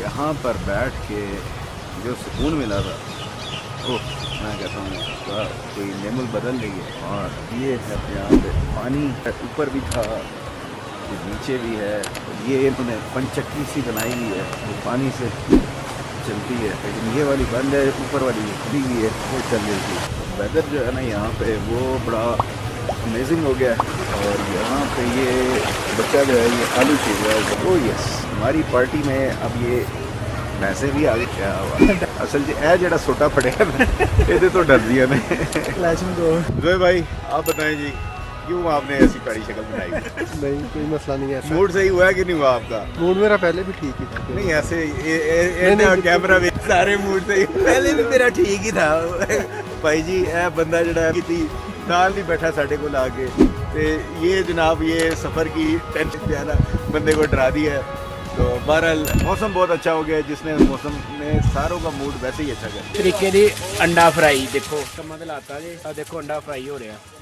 यहाँ पर बैठ के जो सुकून मिला था, ओह मैं कहता हूँ कोई नेमल बदल गई है। और ये है यहाँ पे पानी ऊपर भी था, नीचे भी है। ये इन्होंने पंचक्की सी बनाई हुई है, वो पानी से चलती है, लेकिन ये वाली बंद है, ऊपर वाली खुली हुई है, वो चल रही थी। वेदर जो है ना यहाँ पे वो बड़ा अमेजिंग हो गया है। और यहाँ पे ये बच्चा जो है ये आलू छील रहा है। ओ यस, हमारी पार्टी में अब ये वैसे भी आगे क्या हुआ असल ए जड़ा सोटा फटिया ये तो डर दिया मैं। जोए भाई आप बताएं जी, क्यों आपने ऐसी कड़ी शक्ल बनाई? नहीं कोई मसला नहीं है। मूड सही हुआ है कि नहीं हुआ आपका? मूड मेरा पहले भी ठीक ही था। नहीं ऐसे कैमरा में सारे मूड सही, पहले भी मेरा ठीक ही था भाई जी। ए बंदा जड़ा की नाल नहीं बैठा साढ़े को लाके, ते ये जनाब ये सफ़र की टेंशन जो है ना बंदे को डरा दी है। तो बहरहाल मौसम बहुत अच्छा हो गया, जिसने मौसम ने सारों का मूड वैसे ही अच्छा कर तरीके दी अंडा फ्राई देखो कमा लाता जी, देखो अंडा फ्राई हो रहा है।